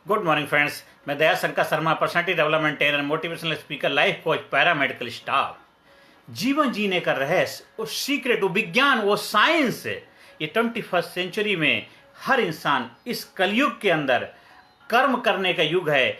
Good morning friends. मैं Daya Shankar Sharma, personality development trainer, motivational speaker, life coach, paramedical staff. जीवन जीने का रहस्य, वो सीक्रेट, वो विज्ञान, वो साइंस, ये 21st सेंचुरी में हर इंसान इस कलयुग के अंदर कर्म करने का युग है,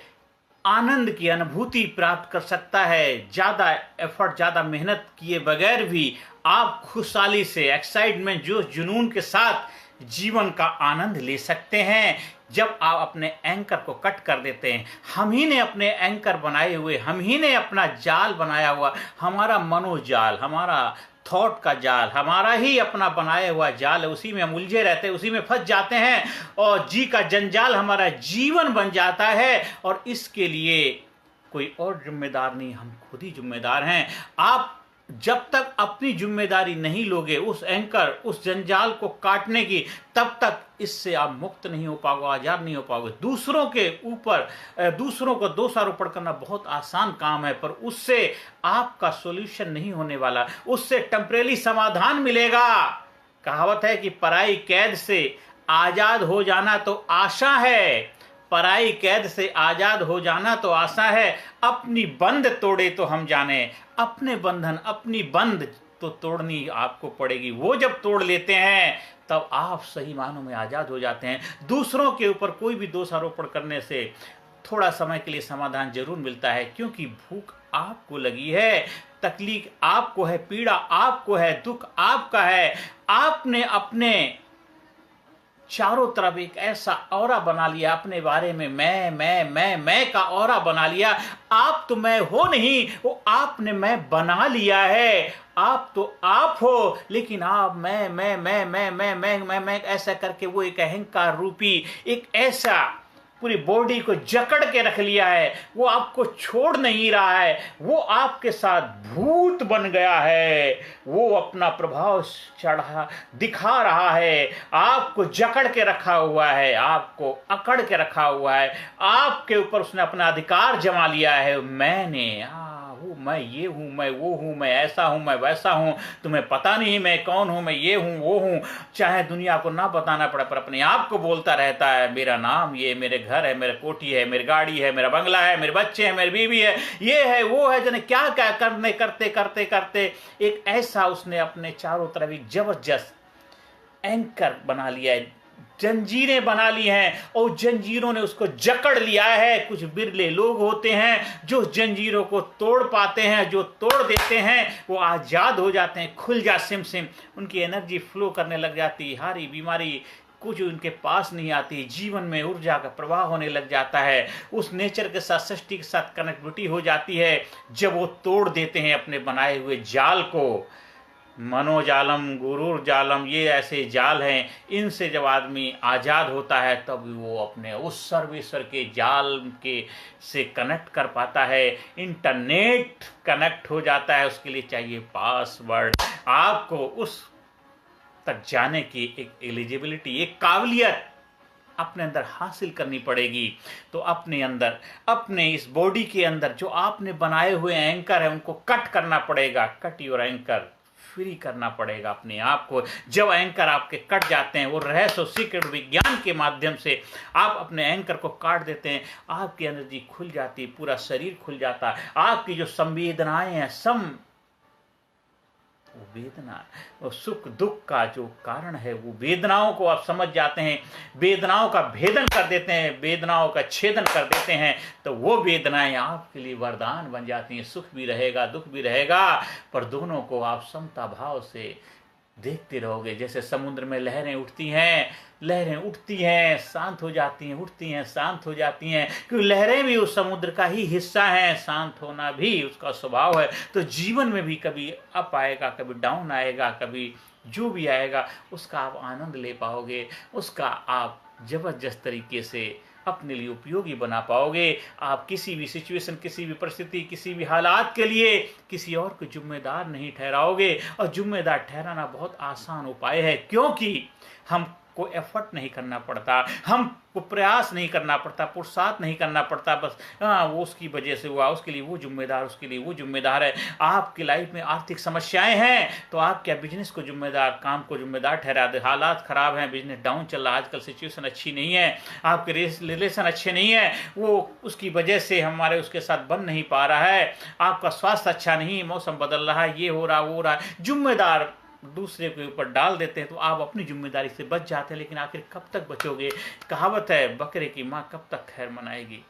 आनंद की अनुभूति प्राप्त कर सकता है। ज़्यादा एफर्ट, ज़्यादा मेहनत किए बगैर भी आप खुशहाली से, एक्साइटमेंट, जोश, जुनून के साथ जीवन का आनंद ले सकते हैं। जब आप अपने एंकर को कट कर देते हैं, हम ही ने अपने एंकर बनाए हुए, हम ही ने अपना जाल बनाया हुआ, हमारा मनोजाल, हमारा थॉट का जाल, हमारा ही अपना बनाया हुआ जाल है, उसी में हम उलझे रहते हैं, उसी में फंस जाते हैं और जी का जंजाल हमारा जीवन बन जाता है। और इसके लिए कोई और जिम्मेदार नहीं, हम खुद ही जिम्मेदार हैं। आप जब तक अपनी जिम्मेदारी नहीं लोगे उस एंकर, उस जंजाल को काटने की, तब तक इससे आप मुक्त नहीं हो पाओगे, आजाद नहीं हो पाओगे। दूसरों के ऊपर, दूसरों को दोषारोपण करना बहुत आसान काम है, पर उससे आपका सॉल्यूशन नहीं होने वाला, उससे टेम्परेरी समाधान मिलेगा। कहावत है कि पराई कैद से आजाद हो जाना तो आशा है, पराई कैद से आजाद हो जाना तो आशा है। अपनी बंद तोड़े तो हम जाने, अपने बंधन, अपनी बंद तो तोड़नी आपको पड़ेगी। वो जब तोड़ लेते हैं तब आप सही मानों में आजाद हो जाते हैं। दूसरों के ऊपर कोई भी दोषारोपण करने से थोड़ा समय के लिए समाधान जरूर मिलता है, क्योंकि भूख आपको लगी है, तकलीफ आपको है, पीड़ा आपको है, दुख आपका है। आपने अपने चारों तरफ एक ऐसा ऑरा बना लिया, अपने बारे में मैं का ऑरा बना लिया। आप तो मैं हो नहीं, वो आपने मैं बना लिया है। आप तो आप हो, लेकिन आप मैं ऐसा करके वो एक अहंकार रूपी एक ऐसा पूरी बॉडी को जकड़ के रख लिया है, वो आपको छोड़ नहीं रहा है, वो आपके साथ भूत बन गया है, वो अपना प्रभाव चढ़ा दिखा रहा है, आपको जकड़ के रखा हुआ है, आपको अकड़ के रखा हुआ है, आपके ऊपर उसने अपना अधिकार जमा लिया है। मैंने हूँ, मैं ये हूँ, मैं वो हूँ, मैं ऐसा हूँ, मैं वैसा हूँ, तुम्हें पता नहीं मैं कौन हूँ, मैं ये हूँ, वो हूँ। चाहे दुनिया को ना बताना पड़े, पर अपने आप को बोलता रहता है, मेरा नाम ये, मेरे घर है, मेरा कोठी है, मेरी गाड़ी है, मेरा बंगला है, मेरे बच्चे हैं, मेरी बीवी है, ये है, वो है, जने क्या क्या करने करते करते करते एक ऐसा उसने अपने चारों तरफ एक जबरदस्त एंकर बना लिया है, जंजीरें बना ली हैं, और जंजीरों ने उसको जकड़ लिया है। कुछ बिरले लोग होते हैं जो जंजीरों को तोड़ पाते हैं, जो तोड़ देते हैं वो आजाद हो जाते हैं, खुल जा सिम सिम, उनकी एनर्जी फ्लो करने लग जाती है, हारी बीमारी कुछ उनके पास नहीं आती, जीवन में ऊर्जा का प्रवाह होने लग जाता है, उस नेचर के साथ, सृष्टि के साथ कनेक्टिविटी हो जाती है। जब वो तोड़ देते हैं अपने बनाए हुए जाल को, मनोजालम, गुरूर जालम, ये ऐसे जाल हैं, इनसे जब आदमी आज़ाद होता है तब वो अपने उस सर्वेश्वर के जाल के से कनेक्ट कर पाता है। इंटरनेट कनेक्ट हो जाता है, उसके लिए चाहिए पासवर्ड। आपको उस तक जाने की एक एलिजिबिलिटी, एक काबिलियत अपने अंदर हासिल करनी पड़ेगी। तो अपने अंदर, अपने इस बॉडी के अंदर जो आपने बनाए हुए एंकर है उनको कट करना पड़ेगा। कट योर एंकर, फ्री करना पड़ेगा अपने आप को। जब एंकर आपके कट जाते हैं, वो रहस्य सीक्रेट विज्ञान के माध्यम से आप अपने एंकर को काट देते हैं, आपकी एनर्जी खुल जाती है, पूरा शरीर खुल जाता है। आपकी जो संवेदनाएं हैं, वो वेदना, वो सुख दुख का जो कारण है, वो वेदनाओं को आप समझ जाते हैं, वेदनाओं का भेदन कर देते हैं, वेदनाओं का छेदन कर देते हैं, तो वो वेदनाएं आपके लिए वरदान बन जाती हैं। सुख भी रहेगा, दुख भी रहेगा, पर दोनों को आप समता भाव से देखते रहोगे। जैसे समुद्र में लहरें उठती हैं, लहरें उठती हैं, शांत हो जाती हैं, उठती हैं, शांत हो जाती हैं, क्योंकि लहरें भी उस समुद्र का ही हिस्सा हैं, शांत होना भी उसका स्वभाव है। तो जीवन में भी कभी अप आएगा, कभी डाउन आएगा, कभी जो भी आएगा उसका आप आनंद ले पाओगे, उसका आप जबरदस्त तरीके से अपने लिए उपयोगी बना पाओगे। आप किसी भी सिचुएशन, किसी भी परिस्थिति, किसी भी हालात के लिए किसी और को जिम्मेदार नहीं ठहराओगे। और जिम्मेदार ठहराना बहुत आसान उपाय है, क्योंकि हम हमको एफर्ट नहीं करना पड़ता, हमको प्रयास नहीं करना पड़ता, पुरुषार्थ नहीं करना पड़ता, बस वो उसकी वजह से हुआ, उसके लिए वो जिम्मेदार, उसके लिए वो जिम्मेदार है। आपकी लाइफ में आर्थिक समस्याएं हैं तो आप क्या बिजनेस को जिम्मेदार, काम को जिम्मेदार ठहरा दे। हालात खराब हैं, बिजनेस डाउन चल रहा है, आजकल सिचुएशन अच्छी नहीं है, आपके रिलेशन अच्छे नहीं है, वो उसकी वजह से हमारे उसके साथ बन नहीं पा रहा है, आपका स्वास्थ्य अच्छा नहीं, मौसम बदल रहा है, ये हो रहा वो हो रहा है, जिम्मेदार दूसरे के ऊपर डाल देते हैं तो आप अपनी जिम्मेदारी से बच जाते हैं। लेकिन आखिर कब तक बचोगे? कहावत है, बकरे की माँ कब तक खैर मनाएगी?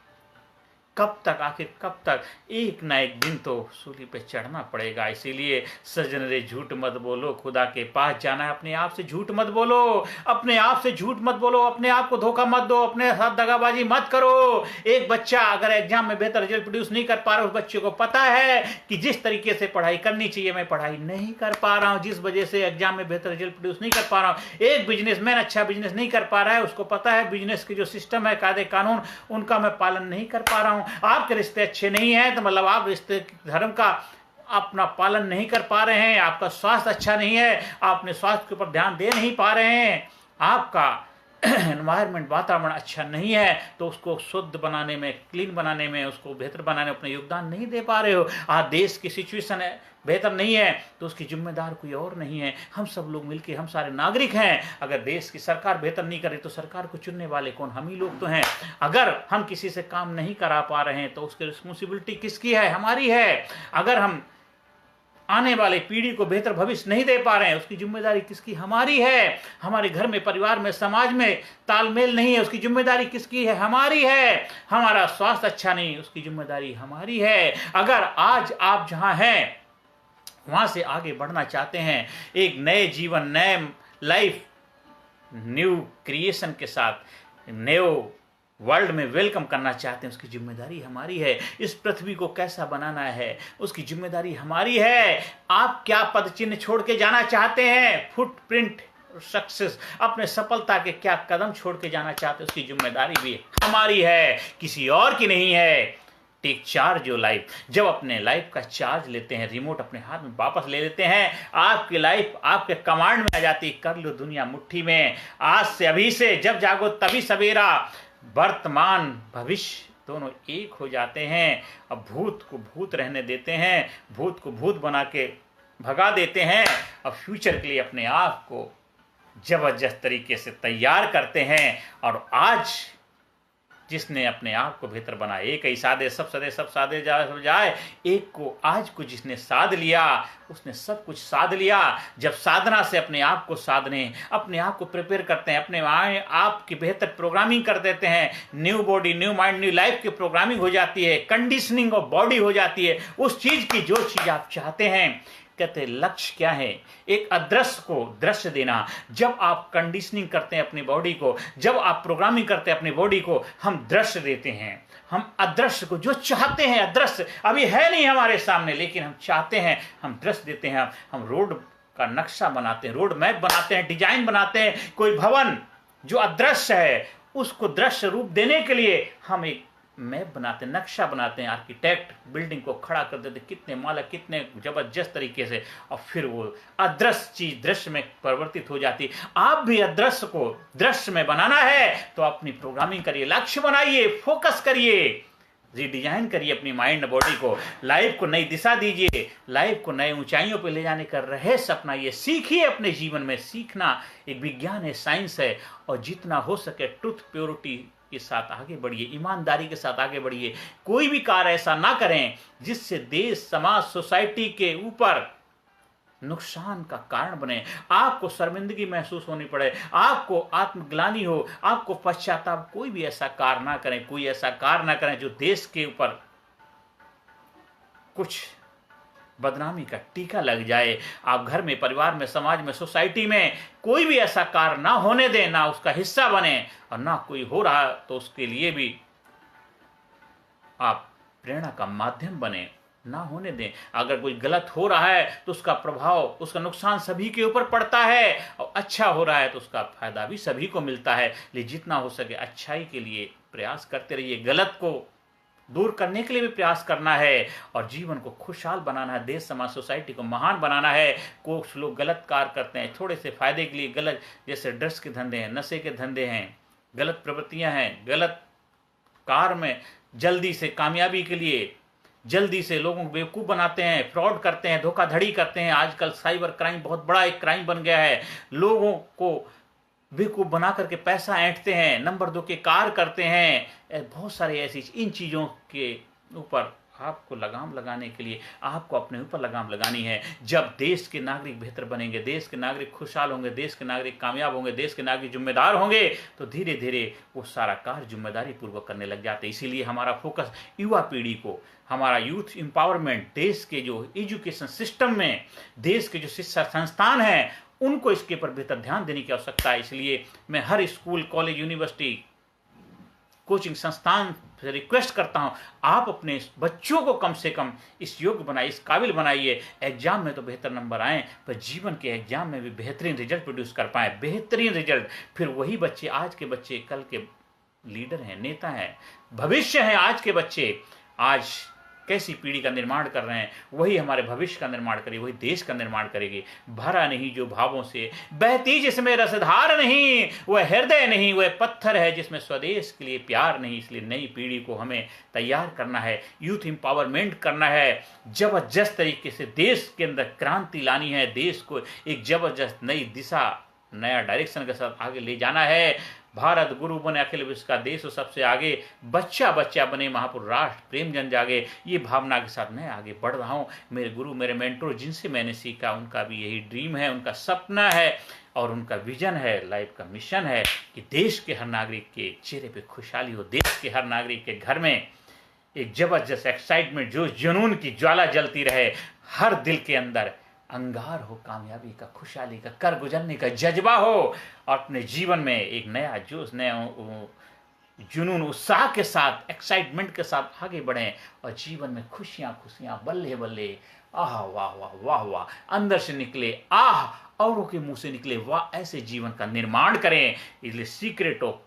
कब तक, आखिर कब तक? एक ना एक दिन तो सूली पे चढ़ना पड़ेगा। इसीलिए सज्जन रे झूठ मत बोलो, खुदा के पास जाना है, अपने आप से झूठ मत बोलो, अपने आप से झूठ मत बोलो, अपने आप को धोखा मत दो, अपने साथ दगाबाजी मत करो। एक बच्चा अगर एग्जाम में बेहतर रिजल्ट प्रोड्यूस नहीं कर पा रहा, उस बच्चे को पता है कि जिस तरीके से पढ़ाई करनी चाहिए मैं पढ़ाई नहीं कर पा रहा हूँ, जिस वजह से एग्जाम में बेहतर रिजल्ट प्रोड्यूस नहीं कर पा रहा हूँ। एक बिजनेसमैन अच्छा बिजनेस नहीं कर पा रहा है, उसको पता है बिजनेस के जो सिस्टम है, कायदे कानून, उनका मैं पालन नहीं कर पा रहा हूँ। आपके रिश्ते अच्छे नहीं हैं तो मतलब आप रिश्ते धर्म का अपना पालन नहीं कर पा रहे हैं, आपका स्वास्थ्य अच्छा नहीं है, आप अपने स्वास्थ्य के ऊपर ध्यान दे नहीं पा रहे हैं, आपका एनवायरनमेंट, वातावरण अच्छा नहीं है तो उसको शुद्ध बनाने में, क्लीन बनाने में, उसको बेहतर बनाने में अपना योगदान नहीं दे पा रहे हो। आज देश की सिचुएशन है बेहतर नहीं है तो उसकी जिम्मेदार कोई और नहीं है, हम सब लोग मिलके, हम सारे नागरिक हैं। अगर देश की सरकार बेहतर नहीं करे तो सरकार को चुनने वाले कौन? हम ही लोग तो हैं। अगर हम किसी से काम नहीं करा पा रहे हैं तो उसकी रिस्पॉन्सिबिलिटी किसकी है? हमारी है। अगर हम आने वाले पीढ़ी को बेहतर भविष्य नहीं दे पा रहे हैं उसकी जिम्मेदारी किसकी? हमारी है। हमारे घर में, परिवार में, समाज में तालमेल नहीं है उसकी जिम्मेदारी किसकी है? हमारी है। हमारा स्वास्थ्य अच्छा नहीं उसकी जिम्मेदारी हमारी है। अगर आज आप जहां हैं वहां से आगे बढ़ना चाहते हैं, एक नए जीवन, नए लाइफ, न्यू क्रिएशन के साथ न्यू वर्ल्ड में वेलकम करना चाहते हैं, उसकी जिम्मेदारी हमारी है। इस पृथ्वी को कैसा बनाना है उसकी जिम्मेदारी हमारी है। आप क्या पद चिन्ह छोड़ के जाना चाहते हैं? फुटप्रिंट सक्सेस, अपने सफलता के क्या कदम छोड़ के जाना चाहते हैं उसकी जिम्मेदारी भी हमारी है, किसी और की नहीं है। Take charge your life. जब अपने लाइफ का चार्ज लेते हैं, रिमोट अपने हाथ में वापस ले लेते हैं, आपकी लाइफ आपके कमांड में आ जाती। कर लो दुनिया मुट्ठी में। आज से, अभी से, जब जागो तभी सवेरा। वर्तमान भविष्य दोनों एक हो जाते हैं। अब भूत को भूत रहने देते हैं, भूत को भूत बना के भगा देते हैं। अब फ्यूचर के लिए अपने आप को जबरदस्त तरीके से तैयार करते हैं। और आज जिसने अपने आप को बेहतर बनाया, एक ही साधे सब सदे, सब साधे जाए, एक को आज को जिसने साध लिया उसने सब कुछ साध लिया। जब साधना से अपने आप को साधने, अपने आप को प्रिपेयर करते हैं, अपने आप की बेहतर प्रोग्रामिंग कर देते हैं, new body, new mind, new life की प्रोग्रामिंग हो जाती है, कंडीशनिंग ऑफ बॉडी हो जाती है। उस चीज की जो चीज आप चाहते हैं, कहते लक्ष्य क्या है? एक अदृश्य को दृश्य देना। जब आप कंडीशनिंग करते हैं अपनी बॉडी को, जब आप प्रोग्रामिंग करते हैं अपनी बॉडी को, हम दृश्य देते हैं। हम अदृश्य को, जो चाहते हैं, अदृश्य अभी है नहीं हमारे सामने लेकिन हम चाहते हैं, हम दृश्य देते हैं। हम रोड का नक्शा बनाते हैं, रोड मैप बनाते हैं, डिजाइन बनाते हैं। कोई भवन जो अदृश्य है उसको दृश्य रूप देने के लिए हम एक मैप बनाते हैं, नक्शा बनाते हैं। आर्किटेक्ट बिल्डिंग को खड़ा कर देते, कितने मालक, कितने जबरदस्त तरीके से, और फिर वो अदृश्य चीज दृश्य में परिवर्तित हो जाती। आप भी अदृश्य को दृश्य में बनाना है तो अपनी प्रोग्रामिंग करिए, लक्ष्य बनाइए, फोकस करिए, रिडिजाइन करिए अपनी माइंड बॉडी को, लाइफ को नई दिशा दीजिए, लाइफ को नए ऊंचाइयों पर ले जाने का रहस्य अपनाइए। सीखिए अपने जीवन में। सीखना एक विज्ञान है, साइंस है, और जितना हो सके ट्रुथ, प्योरिटी के साथ आगे बढ़िए, ईमानदारी के साथ आगे बढ़िए। कोई भी कार्य ऐसा ना करें जिससे देश, समाज, सोसाइटी के ऊपर नुकसान का कारण बने, आपको शर्मिंदगी महसूस होनी पड़े, आपको आत्मग्लानि हो, आपको पश्चाताप। कोई भी ऐसा कार्य ना करें, कोई ऐसा कार्य ना करें जो देश के ऊपर कुछ बदनामी का टीका लग जाए। आप घर में, परिवार में, समाज में, सोसाइटी में कोई भी ऐसा कार्य ना होने दें, ना उसका हिस्सा बने, और ना कोई हो रहा तो उसके लिए भी आप प्रेरणा का माध्यम बने, ना होने दें। अगर कोई गलत हो रहा है तो उसका प्रभाव, उसका नुकसान सभी के ऊपर पड़ता है, और अच्छा हो रहा है तो उसका फायदा भी सभी को मिलता है। इसलिए जितना हो सके अच्छाई के लिए प्रयास करते रहिए, गलत को दूर करने के लिए भी प्रयास करना है और जीवन को खुशहाल बनाना है, देश समाज सोसाइटी को महान बनाना है। कुछ लोग गलत कार्य करते हैं थोड़े से फायदे के लिए, गलत, जैसे ड्रग्स के धंधे हैं, नशे के धंधे हैं, गलत प्रवृत्तियां हैं, गलत कार्य में जल्दी से कामयाबी के लिए जल्दी से लोगों को बेवकूफ़ बनाते हैं, फ्रॉड करते हैं, धोखाधड़ी करते हैं। आजकल साइबर क्राइम बहुत बड़ा एक क्राइम बन गया है। लोगों को बेवकूफ़ बना करके पैसा ऐंठते हैं, नंबर 2 के कार्य करते हैं। बहुत सारी ऐसी इन चीज़ों के ऊपर आपको लगाम लगाने के लिए आपको अपने ऊपर लगाम लगानी है। जब देश के नागरिक बेहतर बनेंगे, देश के नागरिक खुशहाल होंगे, देश के नागरिक कामयाब होंगे, देश के नागरिक जिम्मेदार होंगे, तो धीरे धीरे वो सारा कार्य जिम्मेदारी पूर्वक करने लग जाते हैं। इसीलिए हमारा फोकस युवा पीढ़ी को, हमारा यूथ एम्पावरमेंट, देश के जो एजुकेशन सिस्टम में, देश के जो शिक्षा संस्थान हैं, उनको इसके ऊपर बेहतर ध्यान देने की आवश्यकता है। इसलिए मैं हर स्कूल, कॉलेज, यूनिवर्सिटी, कोचिंग संस्थान से रिक्वेस्ट करता हूं, आप अपने बच्चों को कम से कम इस योग्य बनाइए, इस काबिल बनाइए। एग्जाम में तो बेहतर नंबर आए, पर जीवन के एग्जाम में भी बेहतरीन रिजल्ट प्रोड्यूस कर पाए, बेहतरीन रिजल्ट। फिर वही बच्चे, आज के बच्चे कल के लीडर हैं, नेता हैं, भविष्य हैं। आज के बच्चे आज कैसी पीढ़ी का निर्माण कर रहे हैं, वही हमारे भविष्य का निर्माण करेगी, वही देश का निर्माण करेगी। भरा नहीं जो भावों से, बहती जिसमें रसधार नहीं, वह हृदय नहीं, वह पत्थर है जिसमें स्वदेश के लिए प्यार नहीं। इसलिए नई पीढ़ी को हमें तैयार करना है, यूथ एम्पावरमेंट करना है, जबरदस्त तरीके से देश के अंदर क्रांति लानी है, देश को एक जबरदस्त नई दिशा, नया डायरेक्शन के साथ आगे ले जाना है। भारत गुरु बने अखिल विश्व का देश और सबसे आगे, बच्चा बच्चा बने महापुरुष राष्ट्र प्रेम जन जागे। ये भावना के साथ मैं आगे बढ़ रहा हूँ। मेरे गुरु, मेरे मेंटोर, जिनसे मैंने सीखा, उनका भी यही ड्रीम है, उनका सपना है और उनका विजन है, लाइफ का मिशन है कि देश के हर नागरिक के चेहरे पे खुशहाली हो, देश के हर नागरिक के घर में एक जबरदस्त एक्साइटमेंट, जो जुनून की ज्वाला जलती रहे, हर दिल के अंदर अंगार हो कामयाबी का, खुशहाली का, कर गुजरने का जज्बा हो और अपने जीवन में एक नया जोश, नया जुनून, उत्साह के साथ, एक्साइटमेंट के साथ आगे बढ़ें और जीवन में खुशियां खुशियां बल्ले बल्ले, आह वाह वाह वाह वाह, अंदर से निकले आह, औरों के मुंह से निकले वाह, ऐसे जीवन का निर्माण करें। इसलिए सीक्रेट ऑफ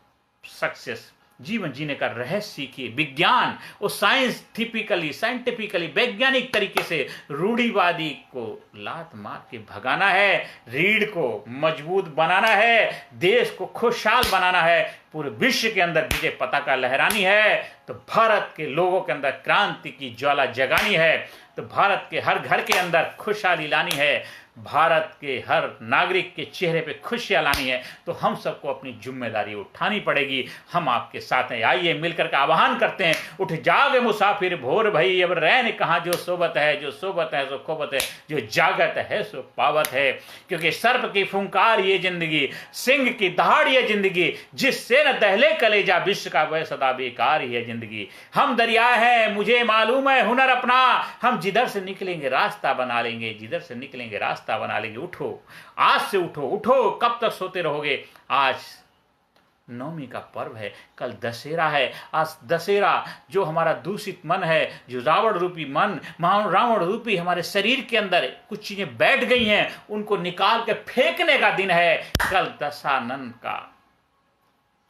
सक्सेस, जीवन जीने का रहस्य सीखिए। विज्ञान और साइंटिफिकली वैज्ञानिक तरीके से रूढ़िवादी को लात मार के भगाना है, रीढ़ को मजबूत बनाना है, देश को खुशहाल बनाना है, पूरे विश्व के अंदर विजय पताका लहरानी है, तो भारत के लोगों के अंदर क्रांति की ज्वाला जगानी है, तो भारत के हर घर के अंदर खुशहाली लानी है, भारत के हर नागरिक के चेहरे पे खुशियां लानी है, तो हम सबको अपनी जिम्मेदारी उठानी पड़ेगी। हम आपके साथ हैं, आइए मिलकर के आह्वान करते हैं। उठ जागे मुसाफिर भोर भई, अब रैन कहाँ जो सोबत है, जो सोबत है सो खोबत है, जो जागत है सो पावत है। क्योंकि सर्प की फुंकार ये जिंदगी, सिंह की दहाड़ ये जिंदगी, जिससे न दहले कलेजा विश्व का वह सदा बेकार ही है जिंदगी। हम दरिया है मुझे मालूम है हुनर अपना, हम जिधर से निकलेंगे रास्ता बना लेंगे, जिधर से निकलेंगे रास्ता बना लेंगे। उठो, आज से उठो, उठो, कब तक सोते रहोगे। आज नवमी का पर्व है, कल दशहरा है। आज दशहरा जो हमारा दूषित मन है, जो रावण रूपी मन, रावण रूपी हमारे शरीर के अंदर कुछ चीजें बैठ गई हैं, उनको निकाल के फेंकने का दिन है। कल दशानन का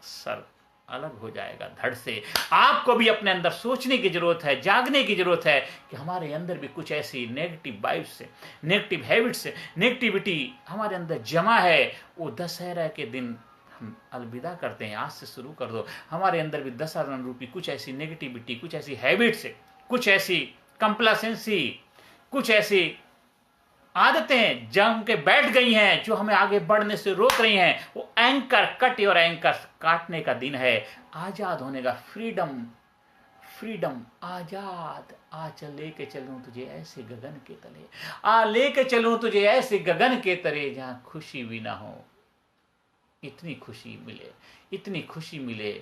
सर अलग हो जाएगा धड़ से। आपको भी अपने अंदर सोचने की जरूरत है, जागने की जरूरत है कि हमारे अंदर भी कुछ ऐसी नेगेटिव वाइब्स से, नेगेटिव हैबिट्स से, नेगेटिविटी हमारे अंदर जमा है। वो दशहरा के दिन हम अलविदा करते हैं, आज से शुरू कर दो। हमारे अंदर भी दशानन रूपी कुछ ऐसी नेगेटिविटी, कुछ ऐसी हैबिट्स, कुछ ऐसी कंप्लासेंसी, कुछ ऐसी आदतें जम के बैठ गई हैं जो हमें आगे बढ़ने से रोक रही हैं। वो एंकर कट और एंकर काटने का दिन है, आजाद होने का। फ्रीडम, फ्रीडम, आजाद। आ चल लेके चलूं तुझे ऐसे गगन के तले, आ लेके चलूं तुझे ऐसे गगन के तले जहां खुशी भी ना हो। इतनी खुशी मिले, इतनी खुशी मिले,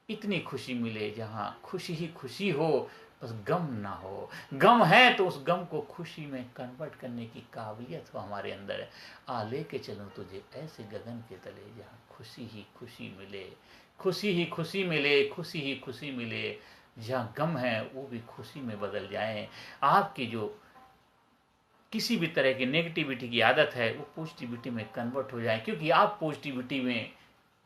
इतनी खुशी मिले जहां खुशी ही खुशी हो, बस गम ना हो। गम है तो उस गम को खुशी में कन्वर्ट करने की काबिलियत हो हमारे अंदर है। आ लेके चलूं तुझे ऐसे गगन के तले जहां खुशी ही खुशी मिले, खुशी ही खुशी मिले, खुशी ही खुशी मिले। जहां गम है वो भी खुशी में बदल जाए। आपकी जो किसी भी तरह की नेगेटिविटी की आदत है वो पॉजिटिविटी में कन्वर्ट हो जाए, क्योंकि आप पॉजिटिविटी में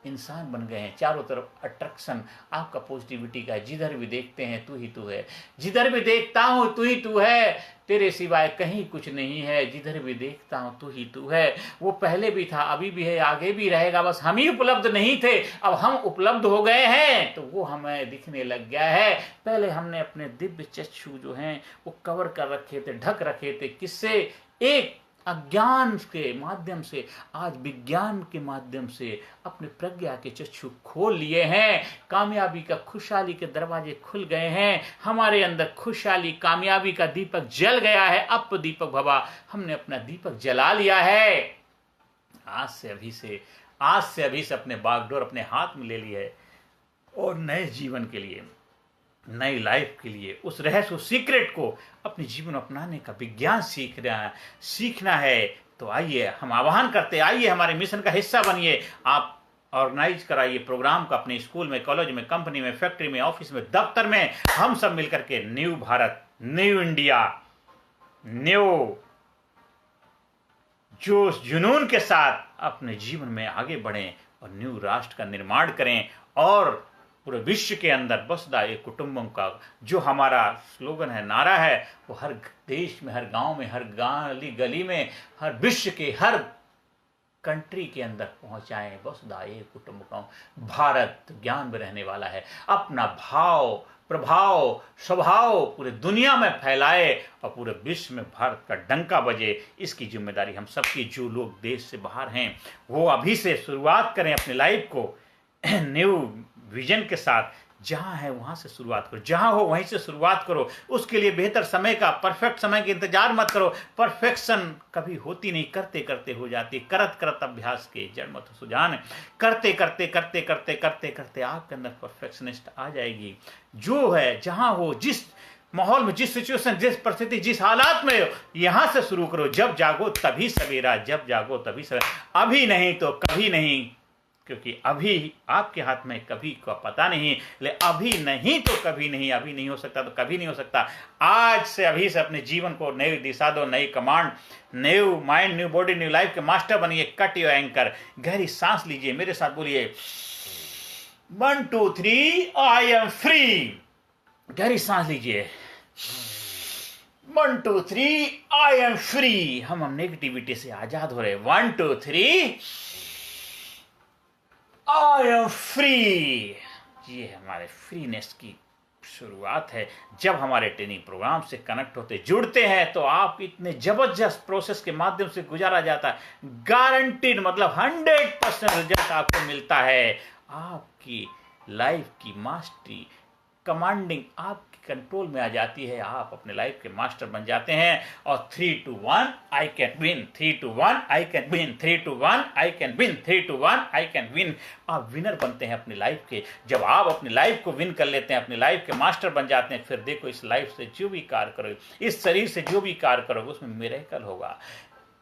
इंसान बन गए हैं। चारों तरफ अट्रैक्शन आपका पॉजिटिविटी का है। जिधर भी देखते हैं तू ही तू है, जिधर भी देखता हूँ तू ही तू है, तेरे सिवाय कहीं कुछ नहीं है, जिधर भी देखता हूँ तू ही तू है। वो पहले भी था, अभी भी है, आगे भी रहेगा, बस हम ही उपलब्ध नहीं थे, अब हम उपलब्ध हो गए हैं तो वो हमें दिखने लग गया है। पहले हमने अपने दिव्य चक्षु जो हैं वो कवर कर रखे थे, ढक रखे थे, किससे? एक अज्ञान के माध्यम से। आज विज्ञान के माध्यम से अपने प्रज्ञा के चक्षु खोल लिए हैं। कामयाबी का, खुशहाली के दरवाजे खुल गए हैं। हमारे अंदर खुशहाली, कामयाबी का दीपक जल गया है। अब दीपक भवा, हमने अपना दीपक जला लिया है। आज से अभी से अपने बागडोर अपने हाथ में ले लिया है और नए जीवन के लिए, नई लाइफ के लिए, उस रहस्य, उस सीक्रेट को अपने जीवन में अपनाने का विज्ञान सीखना है। तो आइए हम आह्वान करते हैं, आइए हमारे मिशन का हिस्सा बनिए। आप ऑर्गेनाइज कराइए प्रोग्राम का अपने स्कूल में, कॉलेज में, कंपनी में, फैक्ट्री में, ऑफिस में, दफ्तर में। हम सब मिलकर के new Bharat, new India, new जोश जुनून के साथ अपने जीवन में आगे बढ़ें और न्यू राष्ट्र का निर्माण करें। और पूरे विश्व के अंदर वसुधा एक कुटुंबम का जो हमारा स्लोगन है, नारा है, वो हर देश में, हर गांव में, हर गली गली में, हर विश्व के हर कंट्री के अंदर पहुंचाएं। वसुधा एक कुटुंबकम, भारत ज्ञान में रहने वाला है। अपना भाव, प्रभाव, स्वभाव पूरे दुनिया में फैलाए और पूरे विश्व में भारत का डंका बजे। इसकी जिम्मेदारी हम सबकी। जो लोग देश से बाहर हैं वो अभी से शुरुआत करें अपनी लाइफ को न्यू विजन के साथ। जहां है वहां से शुरुआत करो, जहां हो वहीं से शुरुआत करो। उसके लिए बेहतर समय का, परफेक्ट समय का इंतजार मत करो। परफेक्शन कभी होती नहीं, करते करते हो जाती। करत करत अभ्यास के जड़ मत सुजान। करते करते करते करते करते करते आपके अंदर परफेक्शनिस्ट आ जाएगी। जो है जहां हो, जिस माहौल में, जिस सिचुएशन, जिस परिस्थिति, जिस हालात में हो, यहां से शुरू करो। जब जागो तभी सवेरा, जब जागो तभी सवेरा। अभी नहीं तो कभी नहीं, क्योंकि अभी आपके हाथ में कभी का पता नहीं। ले अभी नहीं तो कभी नहीं, अभी नहीं हो सकता तो कभी नहीं हो सकता। आज से, अभी से अपने जीवन को नई दिशा दो, नई command, new mind, new body, new life के मास्टर बनिए। Cut your anchor. गहरी सांस लीजिए, मेरे साथ बोलिए 1 2 3 आई एम फ्री। गहरी सांस लीजिए 1 2 3 आई एम फ्री। हम नेगेटिविटी से आजाद हो रहे। 1 2 3 आई एम फ्री। ये हमारे फ्रीनेस की शुरुआत है। जब हमारे ट्रेनिंग प्रोग्राम से कनेक्ट होते, जुड़ते हैं, तो आप इतने जबरदस्त प्रोसेस के माध्यम से गुजारा जाता है। गारंटीड, मतलब 100% रिजल्ट आपको मिलता है। आपकी लाइफ की मास्टरी, कमांडिंग आपके कंट्रोल में आ जाती है। आप अपने लाइफ के मास्टर बन जाते हैं। और 3 2 1 I can win, 3 2 1 I can win, 3 2 1 I can win, 3 2 1 I can win. आप विनर बनते हैं अपनी लाइफ के। जब आप अपनी लाइफ को विन कर लेते हैं, अपनी लाइफ के मास्टर बन जाते हैं, फिर देखो इस लाइफ से जो भी कार्य करोगे, इस शरीर से जो भी कार्य करोगे, उसमें मिरेकल होगा,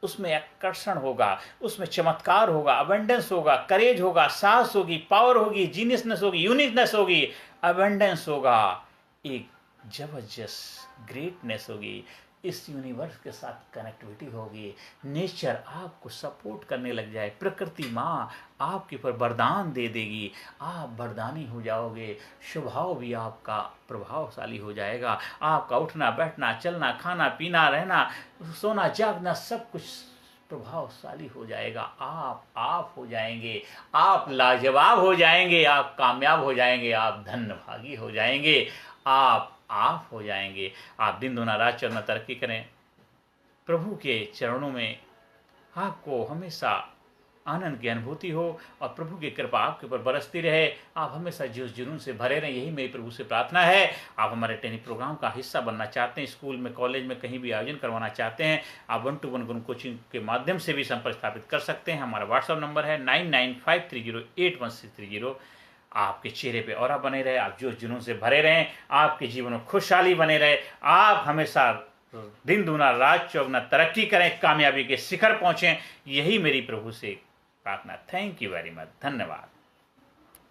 उसमें आकर्षण होगा, उसमें चमत्कार होगा, अबंडेंस होगा, करेज होगा, साहस होगी, पावर होगी, जीनियसनेस होगी, यूनिकनेस होगी, अबंडेंस होगा, एक जबरदस्त ग्रेटनेस होगी। इस यूनिवर्स के साथ कनेक्टिविटी होगी। नेचर आपको सपोर्ट करने लग जाए। प्रकृति माँ आपके ऊपर वरदान दे देगी। आप वरदानी हो जाओगे। स्वभाव भी आपका प्रभावशाली हो जाएगा। आपका उठना, बैठना, चलना, खाना, पीना, रहना, सोना, जागना, सब कुछ प्रभावशाली हो जाएगा। आप हो जाएंगे। आप लाजवाब हो जाएंगे। आप कामयाब हो जाएंगे। आप धन्यभागी हो जाएंगे। आप हो जाएंगे। आप दिन दुना रात चौगुना तरक्की करें। प्रभु के चरणों में आपको हमेशा आनंद की अनुभूति हो और प्रभु की कृपा आपके ऊपर बरसती रहे। आप हमेशा जोश जुनून से भरे रहें, यही मेरी प्रभु से प्रार्थना है। आप हमारे ट्रेनिंग प्रोग्राम का हिस्सा बनना चाहते हैं, स्कूल में, कॉलेज में, कहीं भी आयोजन करवाना चाहते हैं, आप 1-to-1 गुरु कोचिंग के माध्यम से भी संपर्क स्थापित कर सकते हैं। हमारा व्हाट्सएप नंबर है 9953081630। आपके चेहरे पे ऑरा बने रहे, आप जोश जुनून से भरे रहें, आपके जीवन में खुशहाली बने रहे, आप हमेशा दिन दूना रात चौगुना तरक्की करें, कामयाबी के शिखर पहुंचें, यही मेरी प्रभु से प्रार्थना। Thank you very much. धन्यवाद।